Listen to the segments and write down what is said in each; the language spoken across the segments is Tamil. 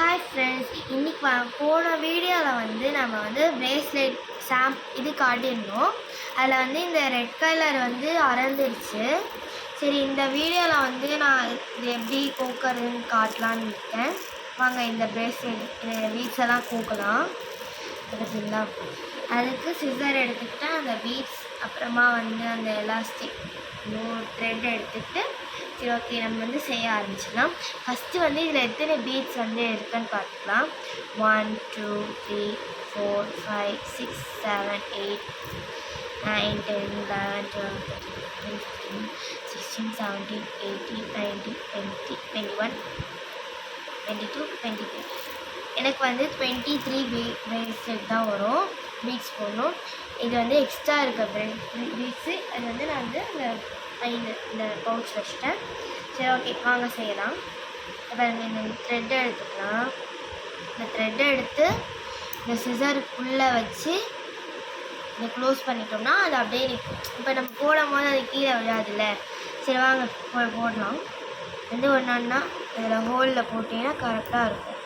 ஹாய் ஃப்ரெண்ட்ஸ், இன்றைக்கி போன வீடியோவில் நம்ம பிரேஸ்லெட் இது காட்டியிருந்தோம். அதில் இந்த ரெட் கலர் அறந்துருச்சு. சரி, இந்த வீடியோவில் நான் இது எப்படி கோக்கிறதுன்னு காட்டலான்னு இருக்கேன். வாங்க இந்த பிரேஸ்லெட் பீட்ஸ் எல்லாம் கோக்கலாம். பார்த்தீங்களா, அதுக்கு சிசர் எடுத்துக்கிட்டு அந்த பீட்ஸ் அப்புறமா அந்த எலாஸ்டிக் த்ரெட் எடுத்துக்கிட்டு சரி ஓகே நம்ம செய்ய ஆரம்பிச்சிடலாம். ஃபஸ்ட்டு இதில் எத்தனை பீட்ஸ் இருக்குன்னு பார்த்துக்கலாம். 1 2 3 4 5 6 7 8 9 10 11 12 13 14 15 16 17 18 19 20 21 22 23 எனக்கு 23 பிரேஸ்லெட் தான் வரும். பீட்ஸ் போடணும். இது எக்ஸ்ட்ரா இருக்க பீட்ஸு அது நான் இந்த பவுச் வச்சுட்டேன். சரி ஓகே, வாங்க செய்யலாம். இப்போ இந்த த்ரெட்டை எடுத்துக்கலாம். இந்த த்ரெட்டை எடுத்து இந்த சிசருக்குள்ளே வச்சு இதை க்ளோஸ் பண்ணிட்டோம்னா அது அப்படியே நிற்கும். இப்போ நம்ம போடும் போது அது கீழே விழாதுல்ல. சரி வாங்க போடலாம். ஒன்றா இதில் ஹோலில் போட்டிங்கன்னா கரெக்டாக இருக்கும்.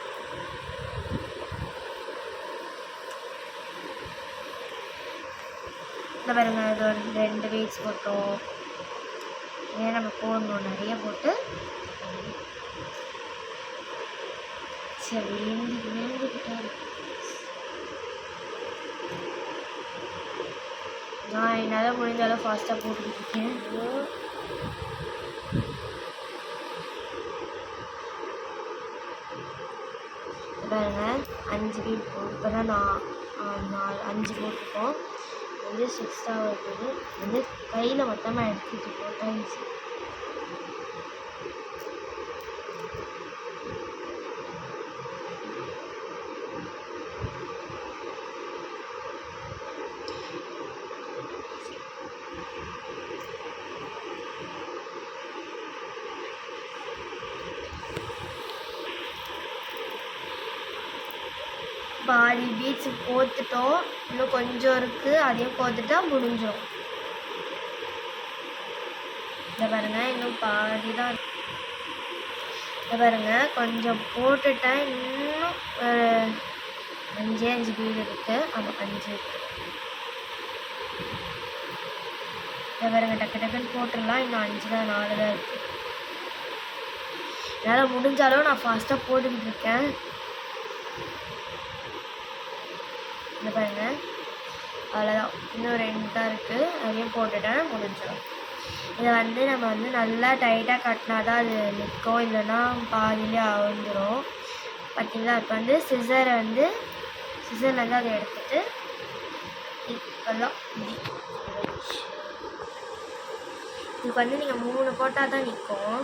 இந்த பாருங்க, இது 2 பீட்ஸ் போட்டோம். ஏன் நம்ம போடணும் நிறைய போட்டு. சரி, வேண்டிக்கிட்டே நான் என்னால் முடிஞ்சாலும் ஃபாஸ்ட்டாக போட்டுக்கிட்டு இருக்கேன். பாருங்க 5 பீட் இப்போ தான் நான் 5 போட்டிருக்கோம். 6 வருது. கையில் மொத்தமாக எடுத்துகிட்டு போட்டாச்சு. பாதி பீட்ஸ் கோத்துட்டோம். இன்னும் கொஞ்சம் இருக்குது, அதையும் கோத்துட்டா முடிஞ்சிடும். இதை பாருங்கள், இன்னும் பாதி தான். இதை பாருங்கள், கொஞ்சம் போட்டுட்டேன். இன்னும் ஒரு 5 பீடு இருக்குது. ஆமாம், 5 இருக்குது. இதை பாருங்கள், டக்கு டக்குன்னு போட்டுடலாம். இன்னும் 5 தான், 4 தான் இருக்குது. என்னால் முடிஞ்சாலும் நான் ஃபாஸ்ட்டாக போட்டுக்கிட்டு இருக்கேன். இந்த பாருங்கள், அவ்வளோதான். இன்னும் 2 தான் இருக்குது. அதையும் போட்டுட்டேன், முடிஞ்சிடும். இதை நம்ம நல்லா டைட்டாக கட்டினா தான் அது நிற்கும், இல்லைன்னா பாதியிலே அவிழ்ந்துடும். பார்த்தீங்களா, இப்போ சிசர்லேருந்து அதை எடுத்துகிட்டு இப்போல்லாம் இதுக்கு நீங்கள் 3 போட்டால் தான் நிற்கும்.